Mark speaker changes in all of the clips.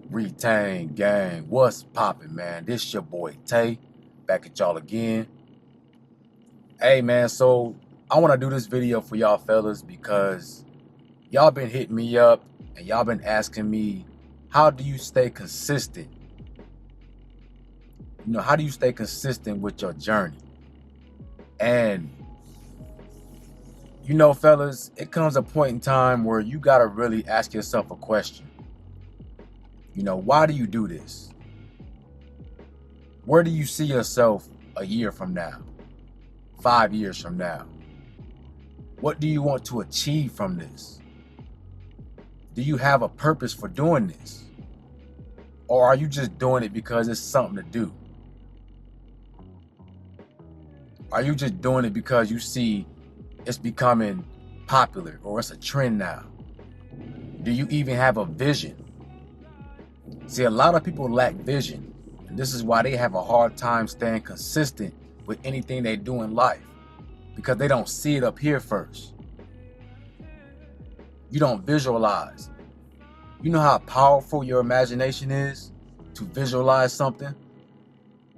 Speaker 1: Retain gang, what's poppin', man? This your boy Tay, back at y'all again. Hey man, so I want to do this video for y'all fellas because y'all been hitting me up and y'all been asking me, how do you stay consistent? You know, how do you stay consistent with your journey? And you know, fellas, it comes a point in time where you gotta really ask yourself a question. You know, why do you do this? Where do you see yourself a year from now? 5 years from now? What do you want to achieve from this? Do you have a purpose for doing this? Or are you just doing it because it's something to do? Are you just doing it because you see it's becoming popular or it's a trend now? Do you even have a vision? See, a lot of people lack vision, and this is why they have a hard time staying consistent with anything they do in life, because they don't see it up here first. You don't visualize. You know how powerful your imagination is to visualize something?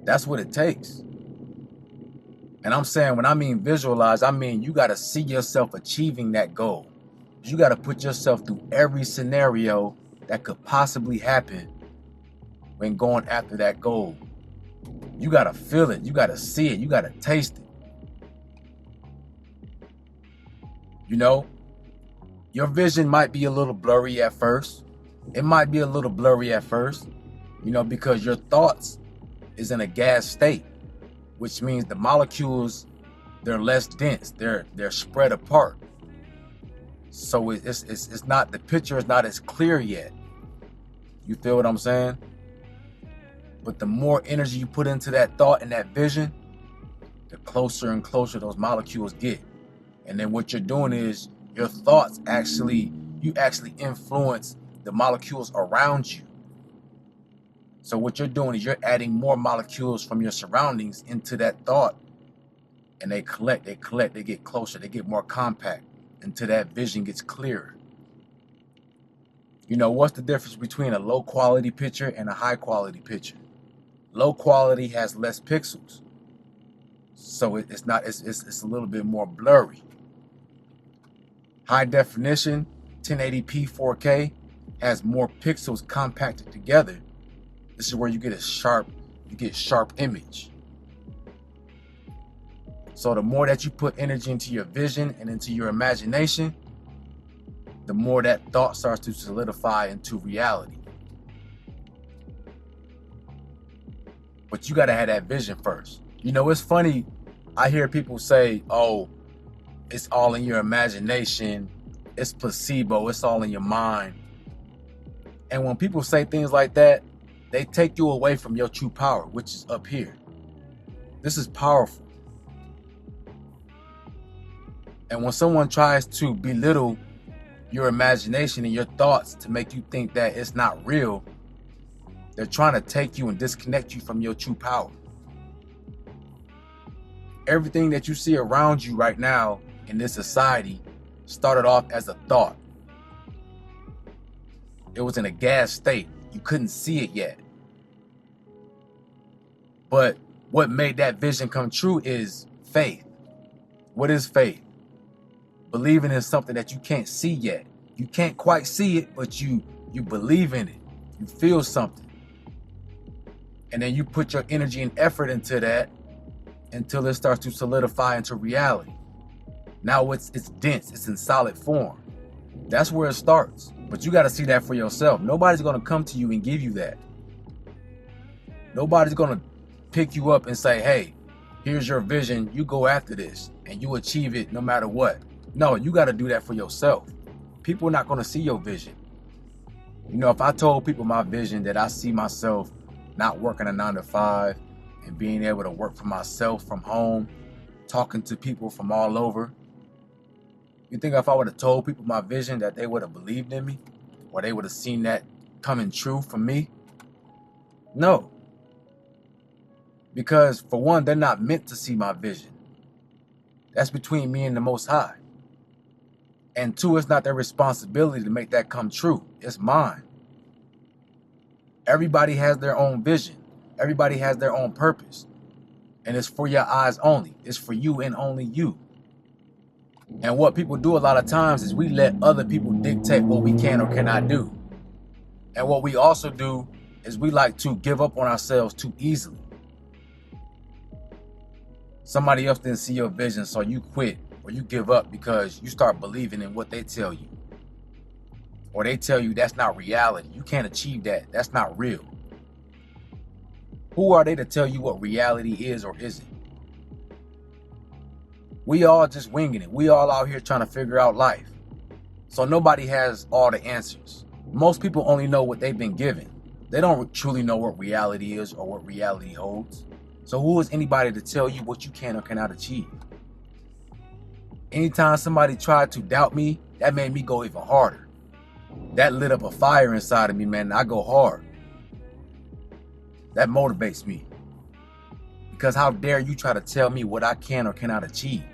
Speaker 1: That's what it takes. And I'm saying, when I mean visualize, I mean you got to see yourself achieving that goal. You got to put yourself through every scenario that could possibly happen when going after that goal. You got to feel it. You got to see it. You got to taste it. You know, your vision might be a little blurry at first. It might be a little blurry at first, you know, because your thoughts is in a gas state, which means the molecules, they're less dense. They're spread apart. So it's not, the picture is not as clear yet. You feel what I'm saying? But the more energy you put into that thought and that vision, the closer and closer those molecules get. And then what you're doing is your thoughts you actually influence the molecules around you. So what you're doing is you're adding more molecules from your surroundings into that thought, and they get closer, they get more compact until that vision gets clearer. You know, what's the difference between a low quality picture and a high quality picture? Low quality has less pixels, so it's a little bit more blurry. High definition 1080p 4K has more pixels compacted together. This is where you get sharp image. So the more that you put energy into your vision and into your imagination, the more that thought starts to solidify into reality. But you got to have that vision first. You know, it's funny. I hear people say, oh, it's all in your imagination. It's placebo. It's all in your mind. And when people say things like that, they take you away from your true power, which is up here. This is powerful. And when someone tries to belittle your imagination and your thoughts to make you think that it's not real, they're trying to take you and disconnect you from your true power. Everything that you see around you right now in this society started off as a thought. It was in a gas state. You couldn't see it yet. But what made that vision come true is faith. What is faith? Believing in something that you can't see yet. You can't quite see it, but you believe in it. You feel something. And then you put your energy and effort into that until it starts to solidify into reality. Now it's dense, it's in solid form. That's where it starts. But you got to see that for yourself. Nobody's going to come to you and give you that. Nobody's going to pick you up and say, hey, here's your vision. You go after this and you achieve it no matter what. No, you got to do that for yourself. People are not going to see your vision. You know, if I told people my vision, that I see myself not working a 9-to-5 and being able to work for myself from home, talking to people from all over, you think if I would have told people my vision that they would have believed in me, or they would have seen that coming true for me? No. Because for one, they're not meant to see my vision. That's between me and the Most High. And two, it's not their responsibility to make that come true. It's mine. Everybody has their own vision. Everybody has their own purpose. And it's for your eyes only. It's for you and only you. And what people do a lot of times is we let other people dictate what we can or cannot do. And what we also do is we like to give up on ourselves too easily. Somebody else didn't see your vision, so you quit or you give up because you start believing in what they tell you. Or they tell you that's not reality. You can't achieve that. That's not real. Who are they to tell you what reality is or isn't? We all just winging it. We all out here trying to figure out life. So nobody has all the answers. Most people only know what they've been given. They don't truly know what reality is or what reality holds. So who is anybody to tell you what you can or cannot achieve? Anytime somebody tried to doubt me, that made me go even harder. That lit up a fire inside of me, man. I go hard. That motivates me. Because how dare you try to tell me what I can or cannot achieve?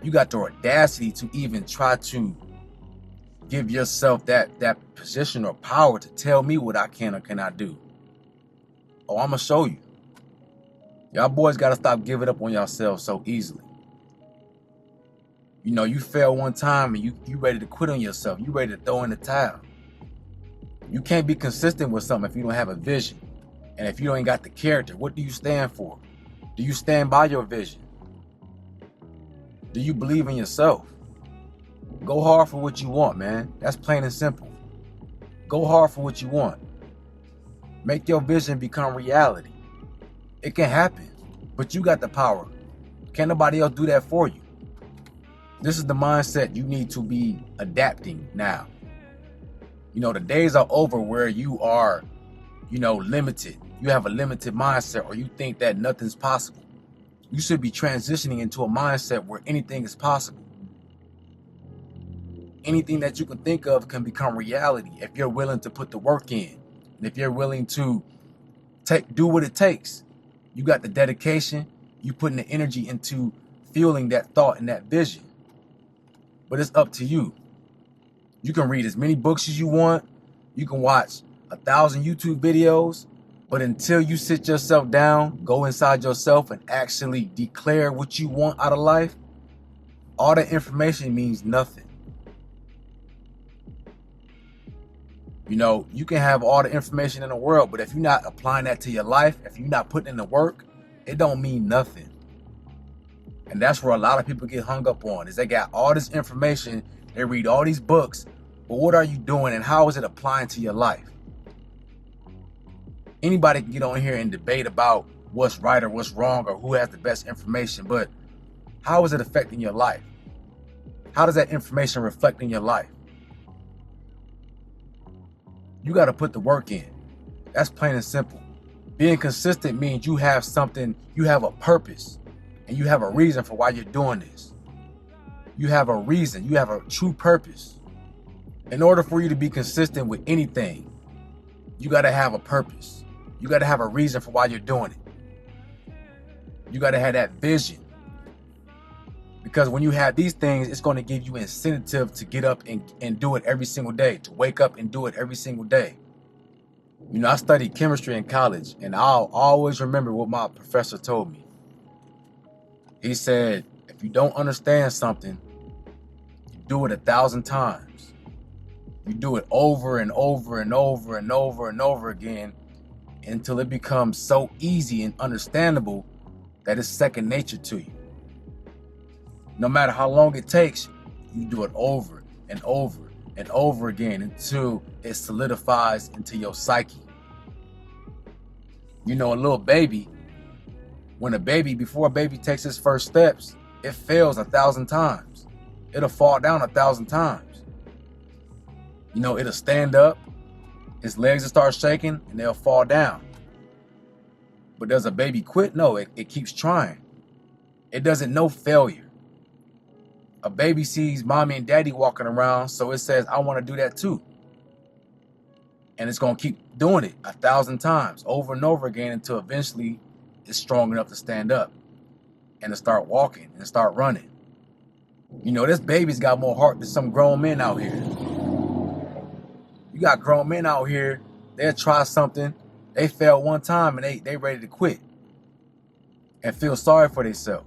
Speaker 1: You got the audacity to even try to give yourself that position or power to tell me what I can or cannot do. Oh, I'm going to show you. Y'all boys got to stop giving up on yourselves so easily. You know, you fail one time and you ready to quit on yourself. You ready to throw in the towel. You can't be consistent with something if you don't have a vision. And if you ain't got the character, what do you stand for? Do you stand by your vision? Do you believe in yourself? Go hard for what you want, man. That's plain and simple. Go hard for what you want. Make your vision become reality. It can happen, but you got the power. Can't nobody else do that for you. This is the mindset you need to be adapting now. You know, the days are over where you are, limited. You have a limited mindset or you think that nothing's possible. You should be transitioning into a mindset where anything is possible. Anything that you can think of can become reality if you're willing to put the work in. And if you're willing to do what it takes. You got the dedication, you putting the energy into fueling that thought and that vision. But it's up to you. You can read as many books as you want. You can watch 1,000 YouTube videos. But until you sit yourself down, go inside yourself and actually declare what you want out of life, all that information means nothing. You know, you can have all the information in the world, but if you're not applying that to your life, if you're not putting in the work, it don't mean nothing. And that's where a lot of people get hung up on, is they got all this information, they read all these books, but what are you doing and how is it applying to your life? Anybody can get on here and debate about what's right or what's wrong or who has the best information, but how is it affecting your life? How does that information reflect in your life? You got to put the work in. That's plain and simple. Being consistent means you have something, you have a purpose, and you have a reason for why you're doing this. You have a reason, you have a true purpose. In order for you to be consistent with anything, you got to have a purpose. You got to have a reason for why you're doing it. You got to have that vision. Because when you have these things, it's going to give you incentive to get up and do it every single day, to wake up and do it every single day. You know, I studied chemistry in college, and I'll always remember what my professor told me. He said, if you don't understand something, you do it 1,000 times. You do it over and over and over and over and over again until it becomes so easy and understandable that it's second nature to you. No matter how long it takes, you do it over and over and over again until it solidifies into your psyche. You know, a little baby, before a baby takes its first steps, it fails 1,000 times. It'll fall down 1,000 times. You know, it'll stand up, his legs will start shaking, and they'll fall down. But does a baby quit? No, it keeps trying. It doesn't know failure. A baby sees mommy and daddy walking around, so it says, I want to do that too. And it's going to keep doing it 1,000 times over and over again until eventually it's strong enough to stand up and to start walking and start running. You know, this baby's got more heart than some grown men out here. You got grown men out here, they'll try something, they fail one time and they ready to quit and feel sorry for themselves.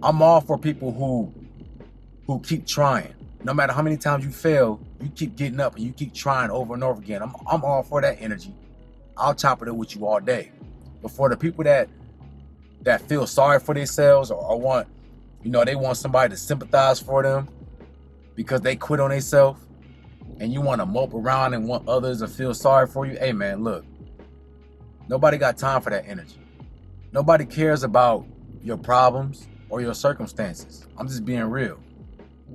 Speaker 1: I'm all for people who keep trying. No matter how many times you fail, you keep getting up and you keep trying over and over again. I'm all for that energy. I'll chop it up with you all day. But for the people that feel sorry for themselves or want, you know, they want somebody to sympathize for them because they quit on themselves, and you want to mope around and want others to feel sorry for you, hey man, look, nobody got time for that energy. Nobody cares about your problems or your circumstances. I'm just being real.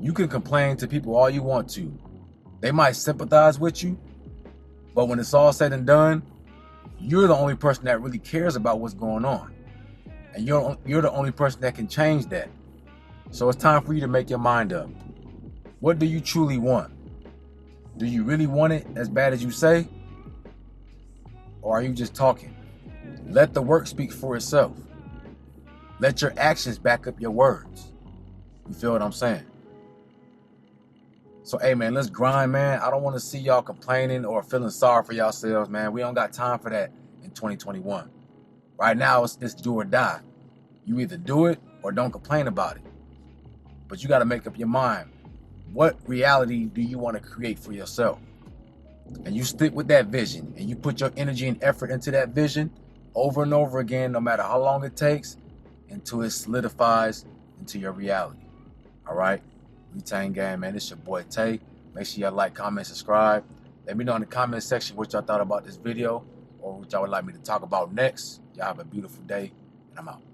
Speaker 1: You can complain to people all you want to. They might sympathize with you, but when it's all said and done, you're the only person that really cares about what's going on. And you're the only person that can change that. So it's time for you to make your mind up. What do you truly want? Do you really want it as bad as you say? Or are you just talking? Let the work speak for itself. Let your actions back up your words. You feel what I'm saying? So, hey, man, let's grind, man. I don't want to see y'all complaining or feeling sorry for yourselves, man. We don't got time for that in 2021. Right now, it's do or die. You either do it or don't complain about it. But you got to make up your mind. What reality do you want to create for yourself? And you stick with that vision and you put your energy and effort into that vision over and over again, no matter how long it takes, until it solidifies into your reality. All right? Retain Gang, man. It's your boy Tay. Make sure y'all like, comment, subscribe. Let me know in the comment section what y'all thought about this video or what y'all would like me to talk about next. Y'all have a beautiful day, and I'm out.